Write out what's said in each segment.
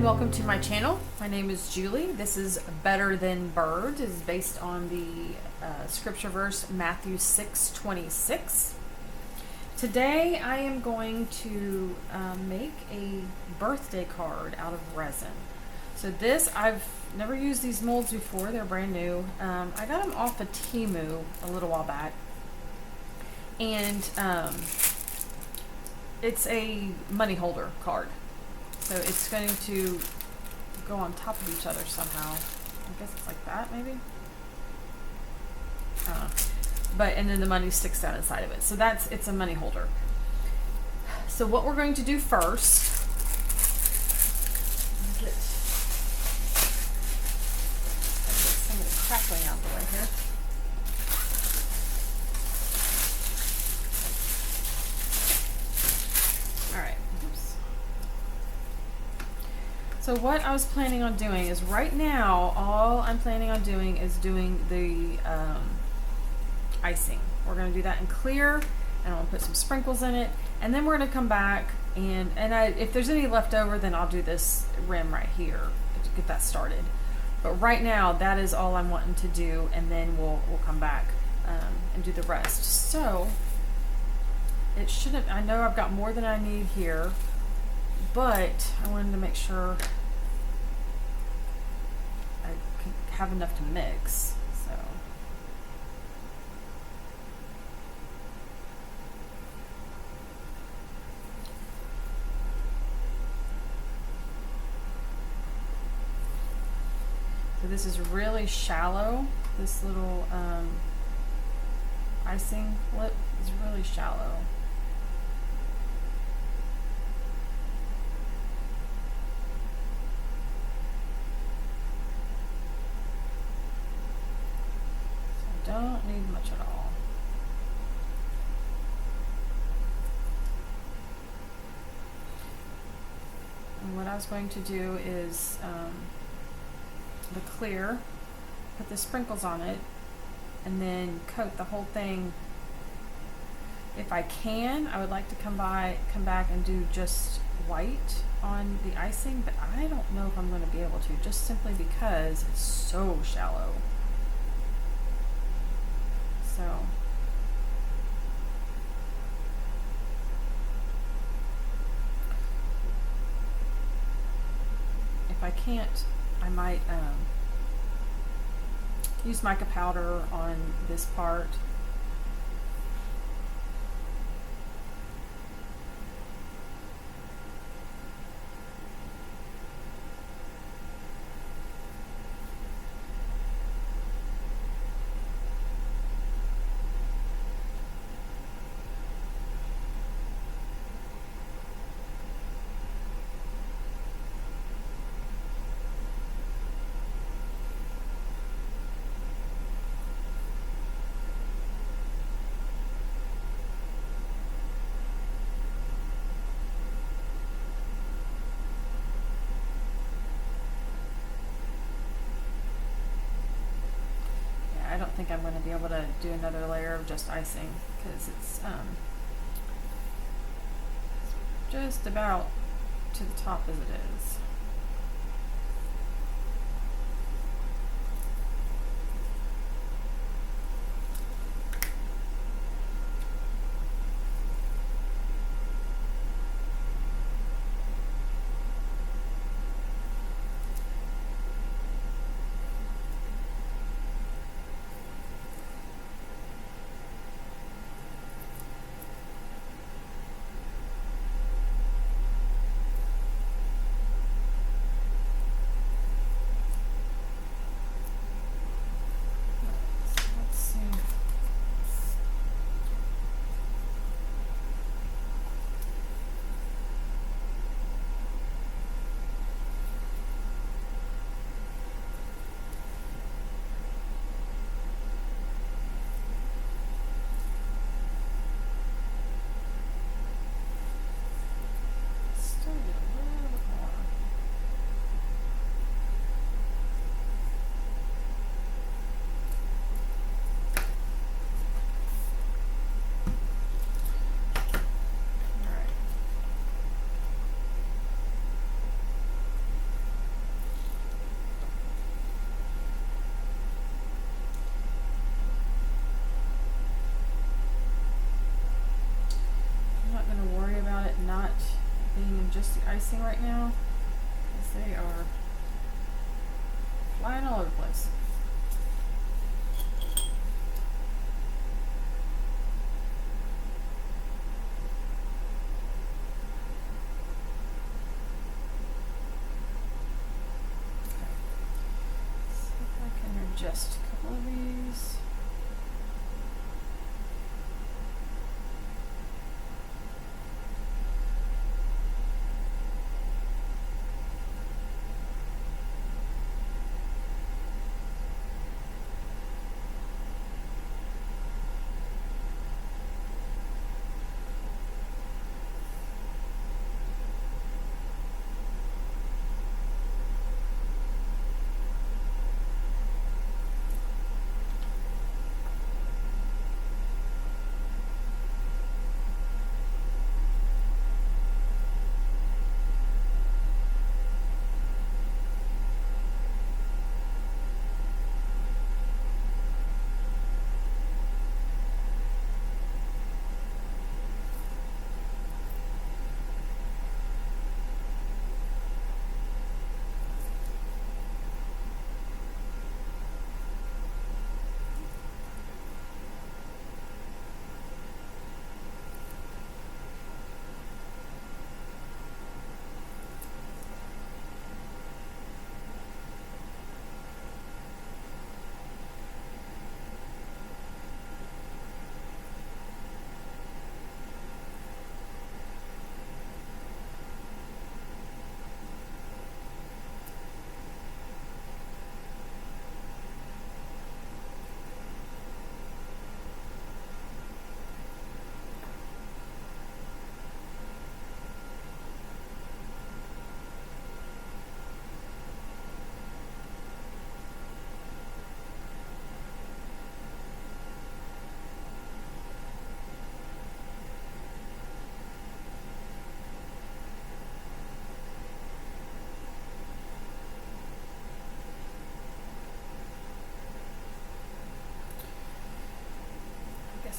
welcome to my channel. My name is Julie. This is Better Than Bird. It is based on the scripture verse Matthew 6:26. Today I am going to make a birthday card out of resin. So this, I've never used these molds before. They're brand new. I got them off of Temu a little while back. And it's a money holder card. So it's going to go on top of each other somehow. I guess it's like that, maybe? And then the money sticks down inside of it. So it's a money holder. So what we're going to do first, get some of the crackling out the way here. So what I was planning on doing is right now, all I'm planning on doing is doing the icing. We're going to do that in clear, and I'm going to put some sprinkles in it, and then we're going to come back and if there's any left over, then I'll do this rim right here to get that started. But right now, that is all I'm wanting to do, and then we'll come back and do the rest. So it shouldn't. I know I've got more than I need here, but I wanted to make sure I could have enough to mix. So this is really shallow. This little icing lip is really shallow. Don't need much at all. And what I was going to do is the clear, put the sprinkles on it, and then coat the whole thing. If I can, I would like to come back and do just white on the icing, but I don't know if I'm going to be able to, just simply because it's so shallow. So if I can't, I might use mica powder on this part. I don't think I'm going to be able to do another layer of just icing because it's just about to the top as it is. icing right now, because they are flying all over the place. Just a couple of these.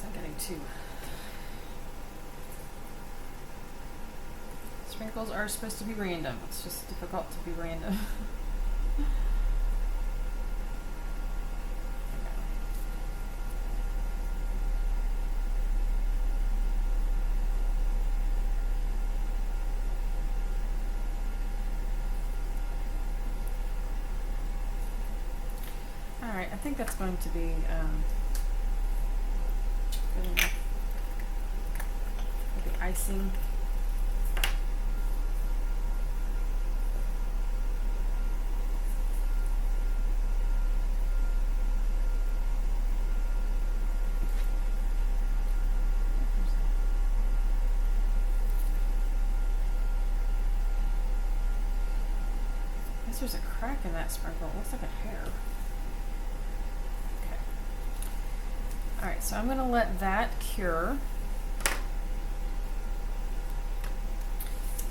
I'm getting two. Sprinkles are supposed to be random. It's just difficult to be random. Alright, I think that's going to be good enough for the icing. There's a crack in that sprinkle. It looks like a hair. Okay. Alright, so I'm going to let that cure.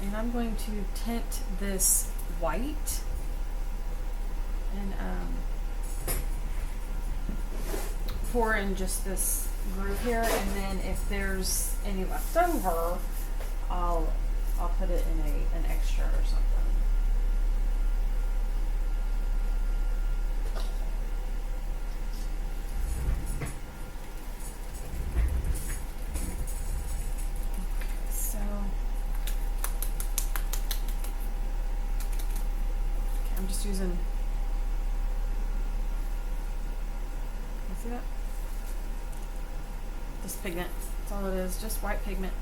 And I'm going to tint this white. And pour in just this groove here. And then if there's any left over, I'll put it in an extra or something. I'm just using, you see that? This pigment, that's all it is, just white pigment.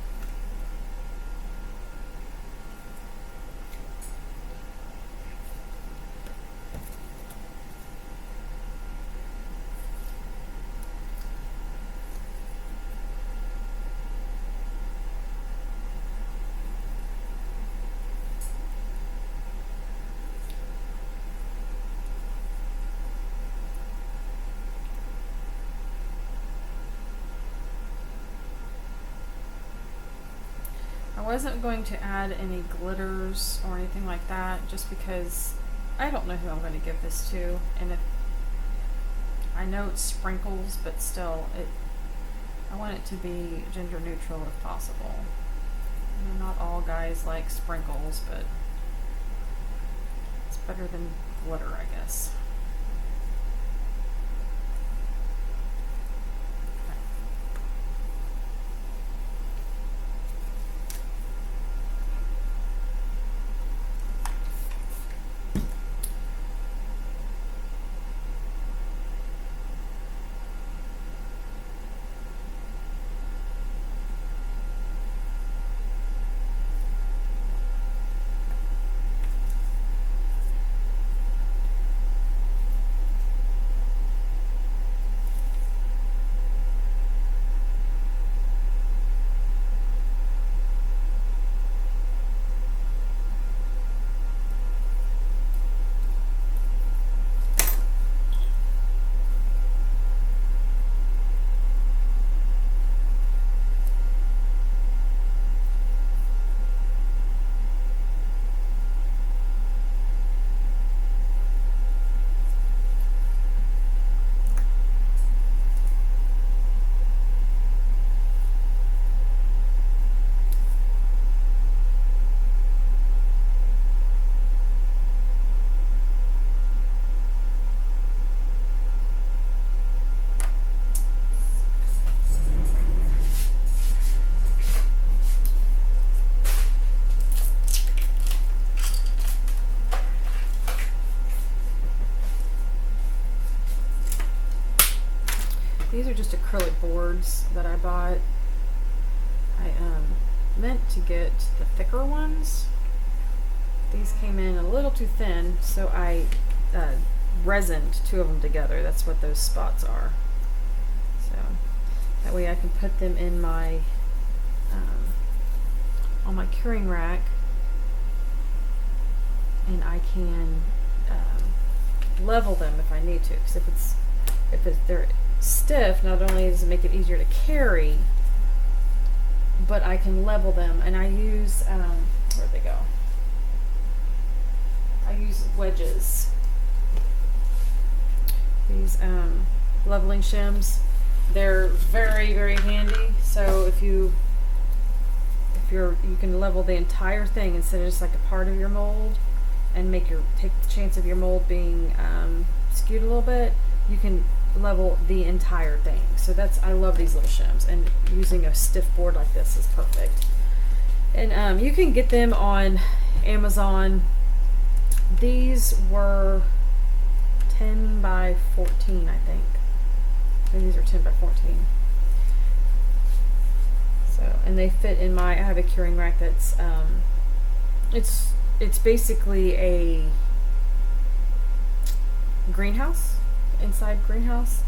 I wasn't going to add any glitters or anything like that just because I don't know who I'm going to give this to, and if I know it's sprinkles, but still I want it to be gender neutral if possible. I know not all guys like sprinkles, but it's better than glitter, I guess. These are just acrylic boards that I bought. I meant to get the thicker ones. These came in a little too thin, so I resined two of them together. That's what those spots are. So that way I can put them in my on my curing rack, and I can level them if I need to. Because if they're stiff, not only does it make it easier to carry, but I can level them. And I use where'd they go? I use wedges. These leveling shims. They're very, very handy. So if you can level the entire thing instead of just like a part of your mold, and take the chance of your mold being skewed a little bit. You can level the entire thing. So I love these little shims, and using a stiff board like this is perfect. And you can get them on Amazon. These were 10 by 14, I think. And these are 10 by 14. So, and they fit in I have a curing rack that's it's basically a greenhouse, inside greenhouse,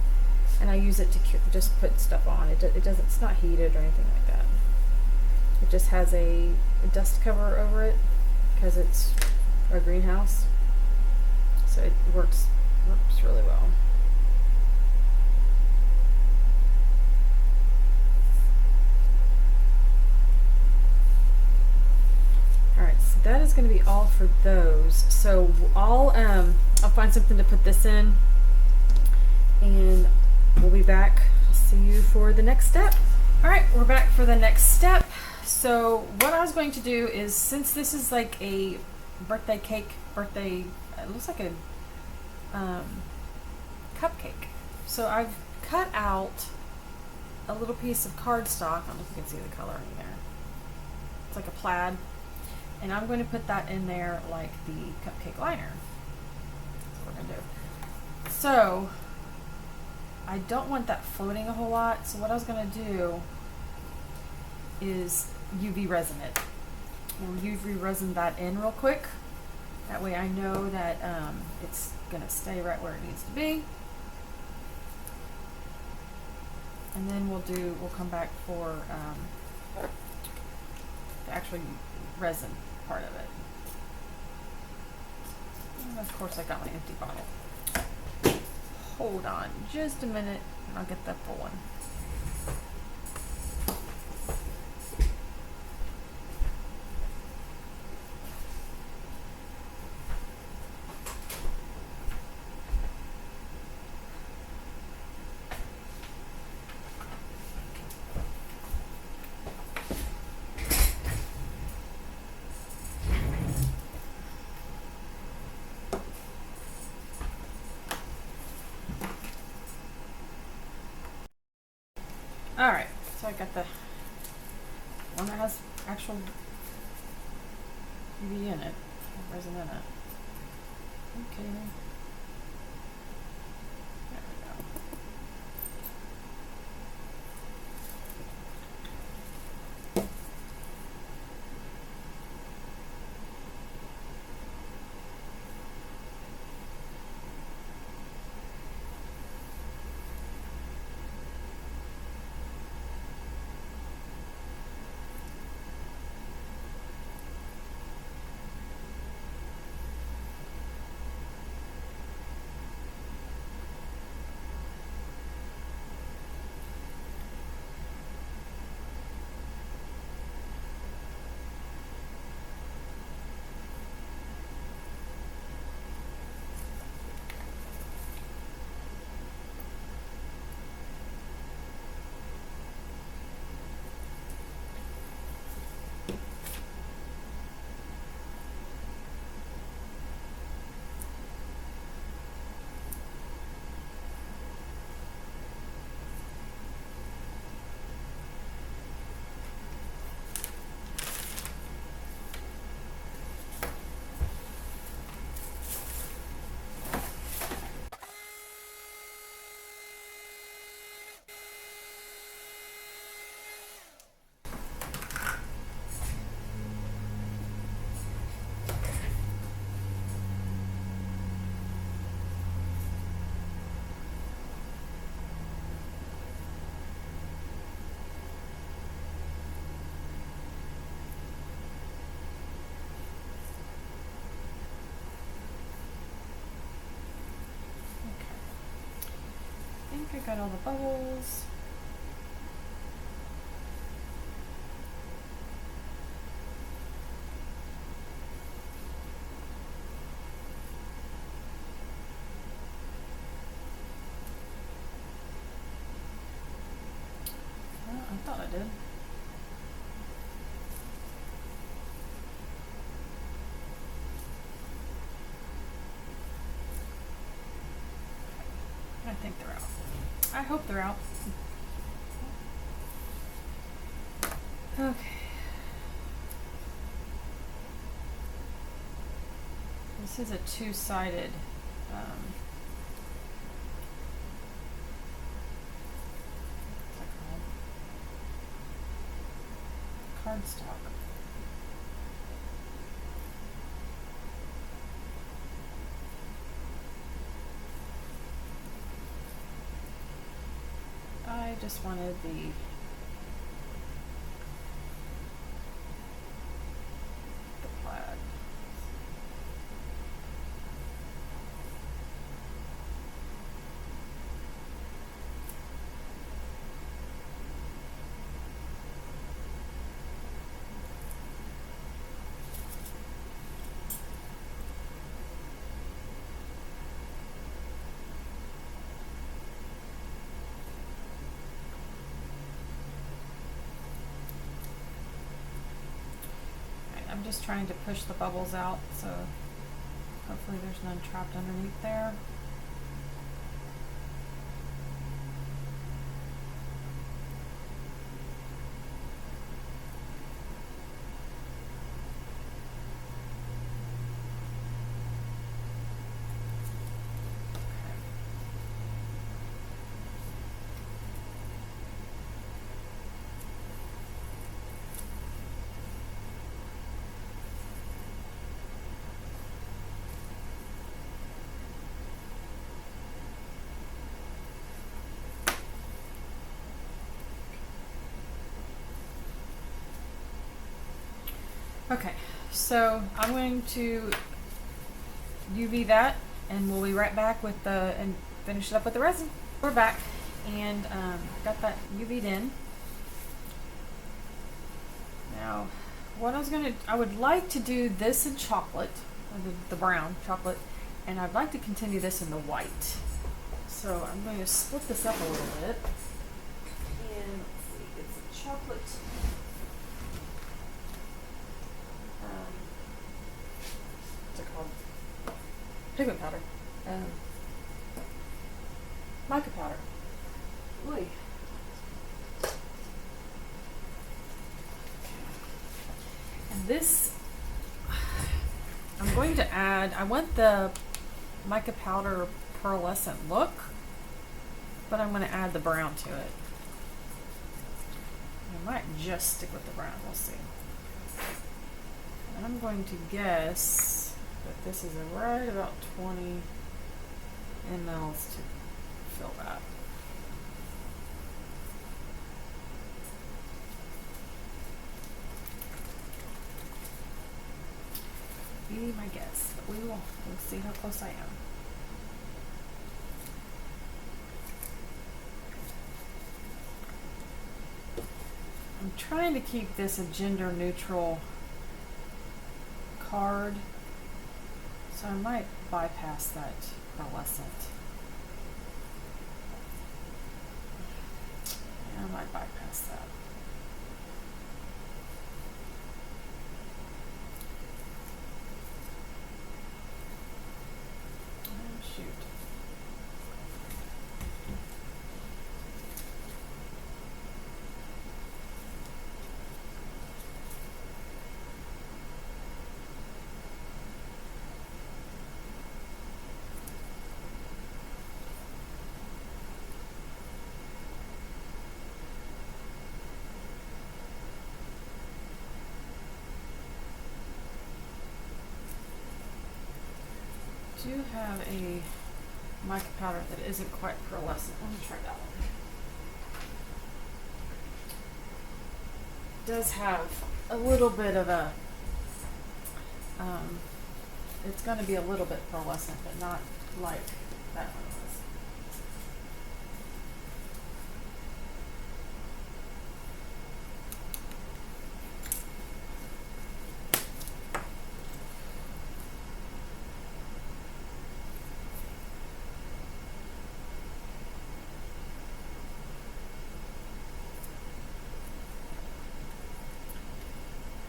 and I use it to just put stuff on. It's not heated or anything like that. It just has a dust cover over it because it's a greenhouse, so it works really well. Alright, so that is going to be all for those. So I'll find something to put this in, and we'll be back. I'll see you for the next step. Alright, we're back for the next step. So what I was going to do is, since this is like a birthday cake, it looks like a cupcake. So I've cut out a little piece of cardstock. I don't know if you can see the coloring there. It's like a plaid. And I'm going to put that in there like the cupcake liner. That's what we're going to do. So I don't want that floating a whole lot. So what I was going to do is UV resin it. We'll UV resin that in real quick. That way I know that it's going to stay right where it needs to be. And then we'll come back for the actual resin part of it. And of course I got my empty bottle. Hold on just a minute and I'll get that full one. All right, so I got the one that has actual UV in it, resin in it. Okay. There we go. I think I got all the bubbles. Well, I thought I did. I think they're out. I hope they're out. Okay. This is a two-sided what's that called? Cardstock. I just wanted the plaid. I'm just trying to push the bubbles out, so hopefully there's none trapped underneath there. Okay, so I'm going to UV that, and we'll be right back with the and finish it up with the resin. We're back, and got that UV'd in. Now, what I would like to do this in chocolate, or the brown chocolate, and I'd like to continue this in the white. So I'm going to split this up a little bit, and let's see, it's a chocolate. What's it called? Pigment powder. Mica powder. Oy. this, I'm going to add, I want the mica powder pearlescent look, but I'm going to add the brown to it. I might just stick with the brown, we'll see. I'm going to guess that this is right about 20 mLs to fill that. Be my guess, but we'll see how close I am. I'm trying to keep this a gender neutral card, so I might bypass that pearlescent. Yeah, I might bypass that. Oh, shoot. I do have a mica powder that isn't quite pearlescent. Let me try that one. It does have a little bit of a, it's going to be a little bit pearlescent, but not like that one was.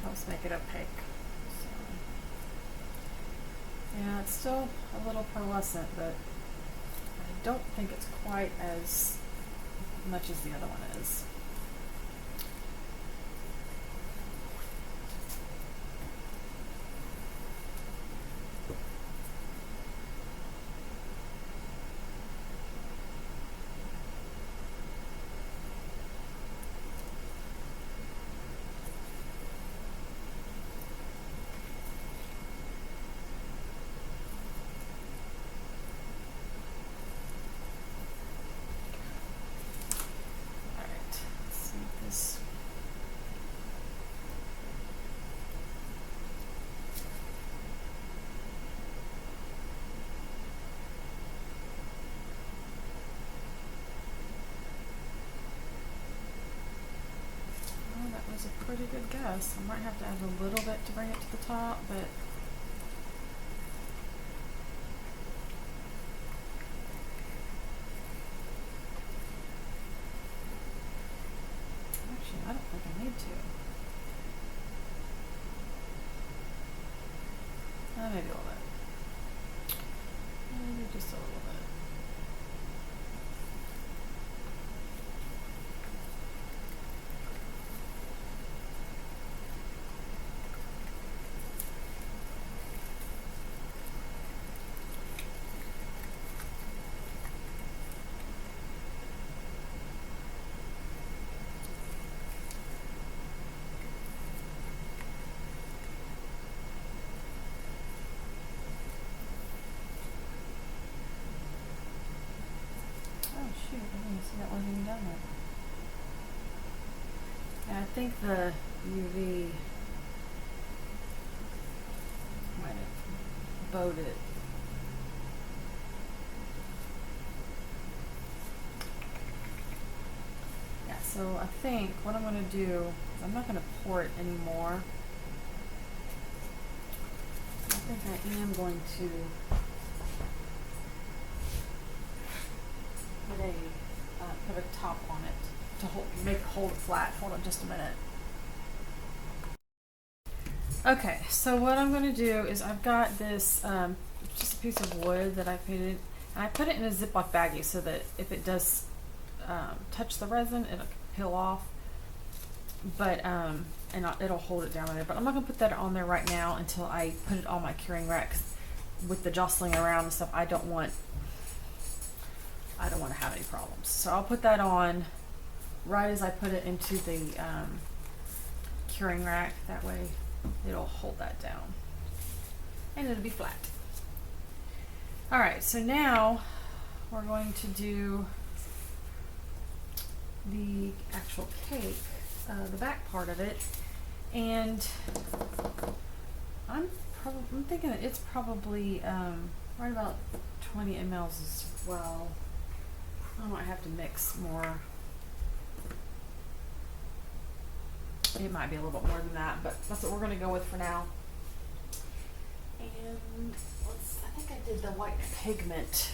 Helps make it opaque. So, yeah, it's still a little pearlescent, but I don't think it's quite as much as the other one is. That was a pretty good guess. I might have to add a little bit to bring it to the top, but actually I don't think I need to. Maybe a little bit. Maybe just a little bit. Shoot, I didn't see that wasn't even done yet. Yeah, I think the UV might have bowed it. Yeah, so I think what I'm going to do, I'm not going to pour it anymore. I think I am going to put a top on it to hold it flat. Hold on just a minute. Okay, so what I'm going to do is I've got this just a piece of wood that I painted, and I put it in a Ziploc baggie so that if it does touch the resin, it'll peel off. but it'll hold it down there. But I'm not gonna put that on there right now until I put it on my curing rack. With the jostling around and stuff, I don't want to have any problems. So I'll put that on right as I put it into the curing rack. That way it'll hold that down and it'll be flat. All right, so now we're going to do the actual cake, the back part of it, and I'm thinking that it's probably right about 20 mLs as well. I might have to mix more. It might be a little bit more than that, but that's what we're going to go with for now. And I think I did the white pigment.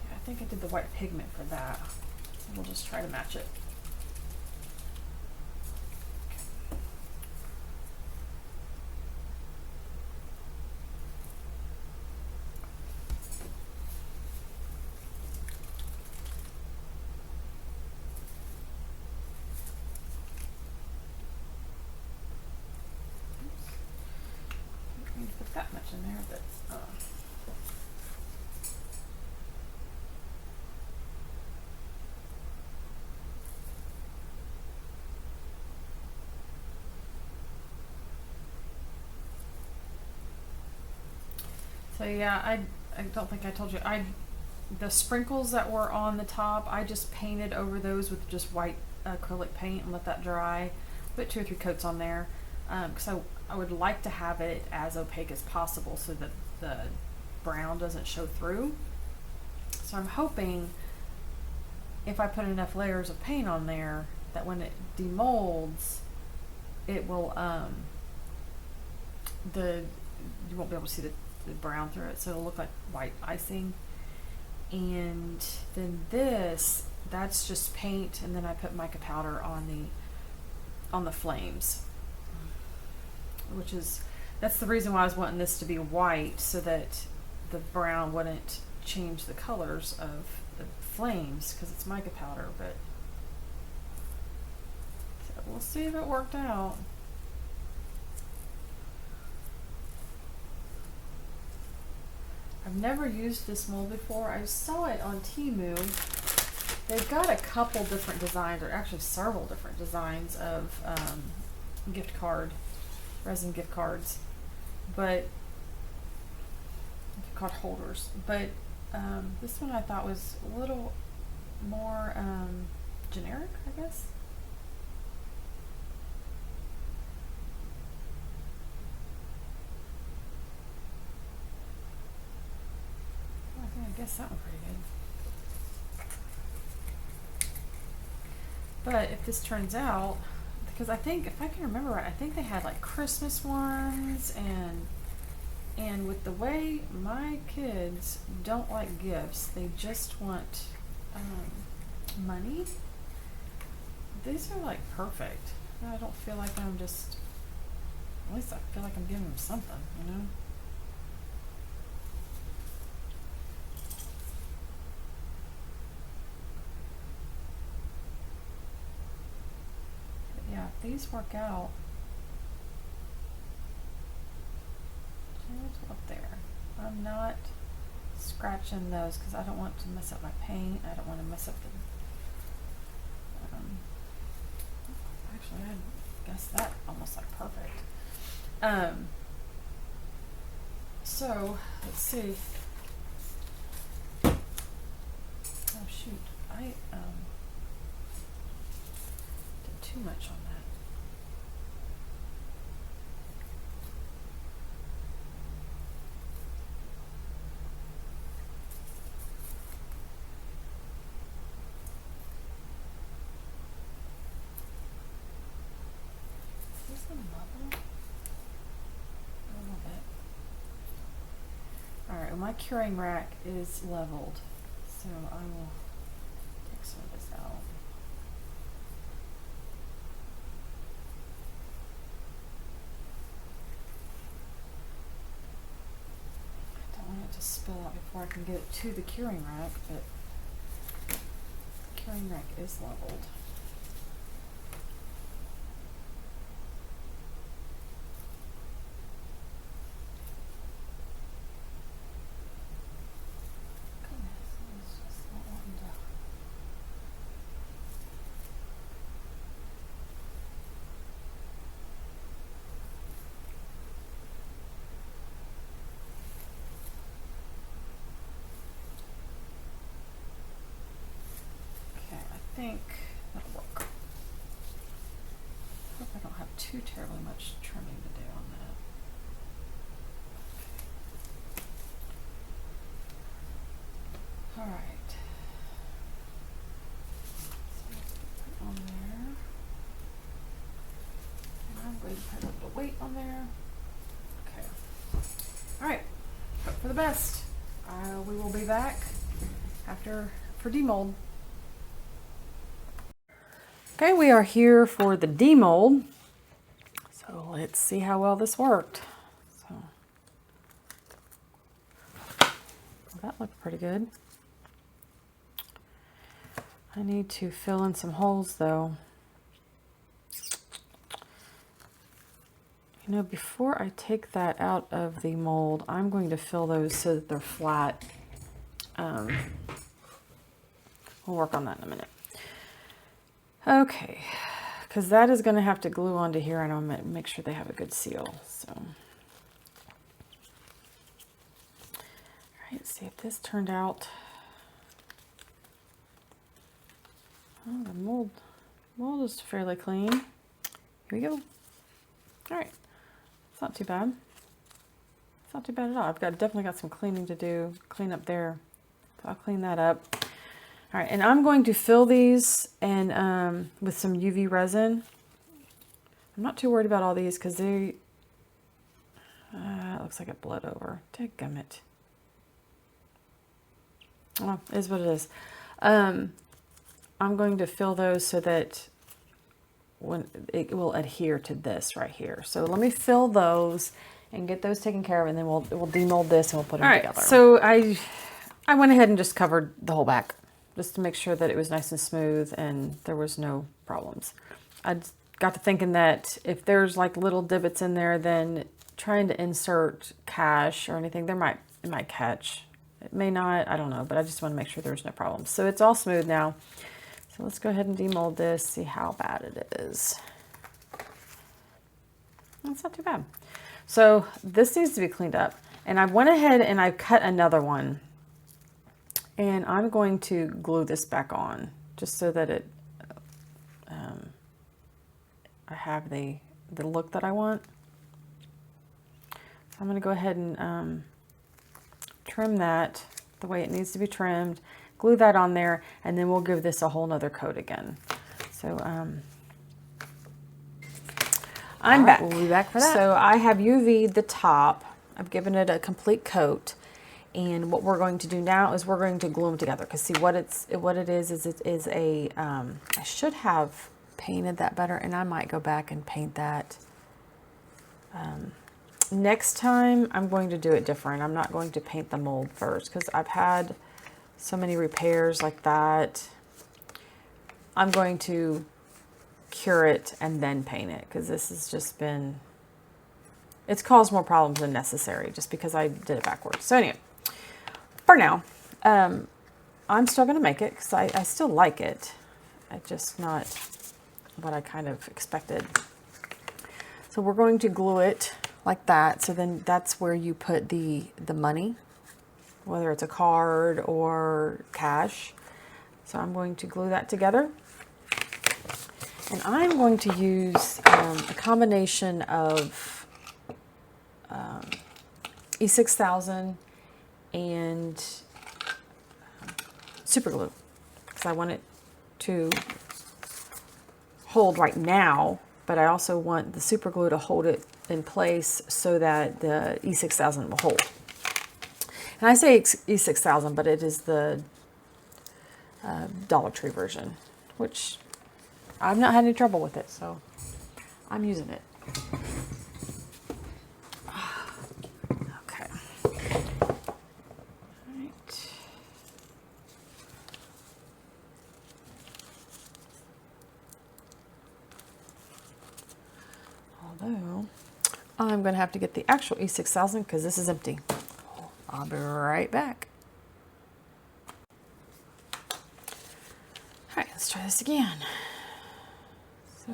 Yeah, I think I did the white pigment for that. We'll just try to match it. That much in there, but so yeah, I don't think I told you, the sprinkles that were on the top, I just painted over those with just white acrylic paint and let that dry. Put 2 or 3 coats on there because I would like to have it as opaque as possible so that the brown doesn't show through. So I'm hoping if I put enough layers of paint on there that when it demolds, it will you won't be able to see the brown through it, so it'll look like white icing. And then that's just paint, and then I put mica powder on the flames, that's the reason why I was wanting this to be white, so that the brown wouldn't change the colors of the flames because it's mica powder. But so we'll see if it worked out. I've never used this mold before. I saw it on Temu. They've got a couple different designs, or actually several different designs of resin gift cards, but gift card holders. But this one I thought was a little more generic, I guess. I guess that one pretty good. But if this turns out, because I think, if I can remember right, I think they had like Christmas ones, and with the way my kids don't like gifts, they just want money. These are like perfect. I don't feel like I'm just, at least I feel like I'm giving them something, you know? These work out. Here's up there. I'm not scratching those because I don't want to mess up my paint. I don't want to mess up the actually I guess that almost like perfect. So let's see. Oh shoot, I did too much on that. My curing rack is leveled, so I will take some of this out. I don't want it to spill out before I can get it to the curing rack, but the curing rack is leveled. think that'll work. Hope I don't have too terribly much trimming to do on that. All right. So put on there. And I'm going to put a little weight on there. Okay. All right. Hope for the best. We will be back for demold. Okay, we are here for the demold. So let's see how well this worked. So well, that looked pretty good. I need to fill in some holes though. You know, before I take that out of the mold, I'm going to fill those so that they're flat. We'll work on that in a minute. Okay, because that is going to have to glue onto here, and I'll make sure they have a good seal. So, all right, see if this turned out. Oh, the mold is fairly clean. Here we go. All right, it's not too bad. It's not too bad at all. Definitely got some cleaning to do, clean up there. So I'll clean that up. All right, and I'm going to fill these and with some UV resin. I'm not too worried about all these because it looks like it bled over. Dadgummit. Oh, it is what it is. I'm going to fill those so that when it will adhere to this right here. So let me fill those and get those taken care of, and then we'll demold this and we'll put them together. So I went ahead and just covered the whole back, just to make sure that it was nice and smooth and there was no problems. I got to thinking that if there's like little divots in there, then trying to insert cash or anything, it might catch. It may not, I don't know, but I just want to make sure there's no problems. So it's all smooth now. So let's go ahead and demold this, see how bad it is. It's not too bad. So this needs to be cleaned up. And I went ahead and I cut another one. And I'm going to glue this back on just so that I have the look that I want. So I'm going to go ahead and trim that the way it needs to be trimmed, glue that on there, and then we'll give this a whole nother coat again. So I'm back. We'll be back for that. So I have UV'd the top. I've given it a complete coat. And what we're going to do now is we're going to glue them together. Because see, what it is a, I should have painted that better, and I might go back and paint that. Next time, I'm going to do it different. I'm not going to paint the mold first, because I've had so many repairs like that. I'm going to cure it and then paint it, because this has just been, it's caused more problems than necessary, just because I did it backwards. So anyway. For now, I'm still going to make it because I still like it. It's just not what I kind of expected. So we're going to glue it like that. So then that's where you put the money, whether it's a card or cash. So I'm going to glue that together. And I'm going to use a combination of E6000 and super glue, because I want it to hold right now, but I also want the super glue to hold it in place so that the E6000 will hold. And I say E6000, but it is the Dollar Tree version, which I've not had any trouble with it, so I'm using it. I'm going to have to get the actual E6000 because this is empty. I'll be right back. All right, let's try this again. So.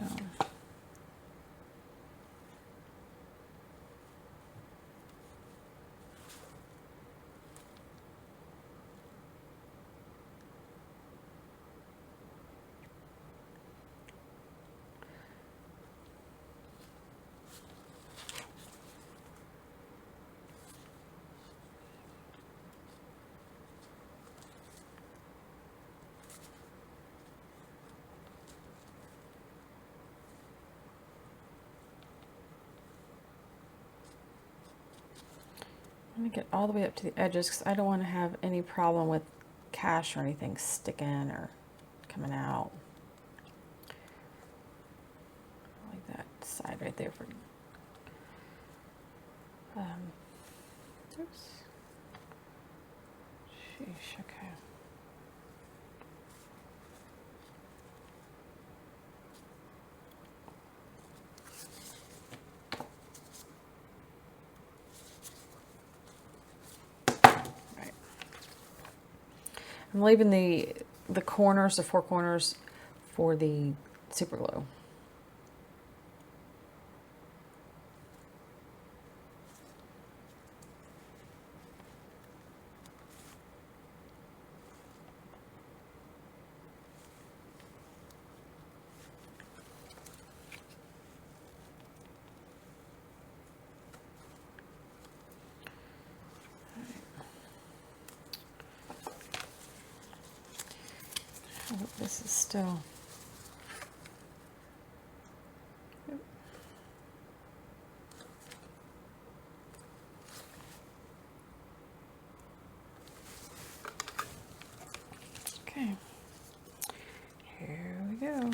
I'm gonna get all the way up to the edges because I don't want to have any problem with cash or anything sticking or coming out. Like that side right there for oops. Sheesh, okay. Right. I'm leaving the corners, the 4 corners, for the super glue. Oh, this is still. Okay, here we go.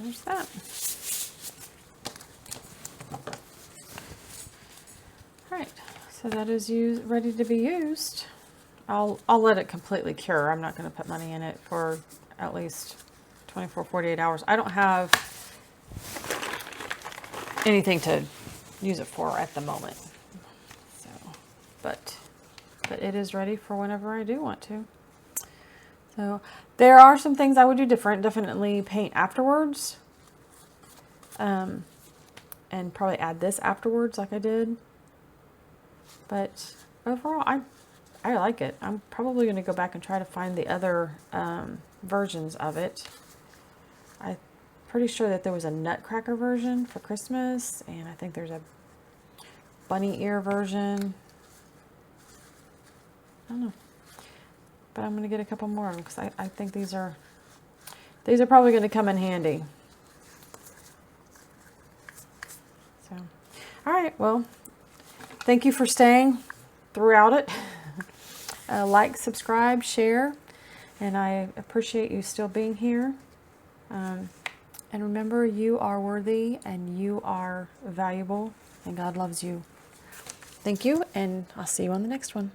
There's that. All right, so that is ready to be used. I'll let it completely cure. I'm not going to put money in it for at least 24, 48 hours. I don't have anything to use it for at the moment. So, but it is ready for whenever I do want to. So there are some things I would do different. Definitely paint afterwards. And probably add this afterwards like I did. But overall, I like it. I'm probably going to go back and try to find the other versions of it. I'm pretty sure that there was a Nutcracker version for Christmas, and I think there's a bunny ear version. I don't know. But I'm going to get a couple more of them because I think these are probably going to come in handy. So, all right, well, thank you for staying throughout it. Like, subscribe, share, and I appreciate you still being here. And remember, you are worthy and you are valuable, and God loves you. Thank you, and I'll see you on the next one.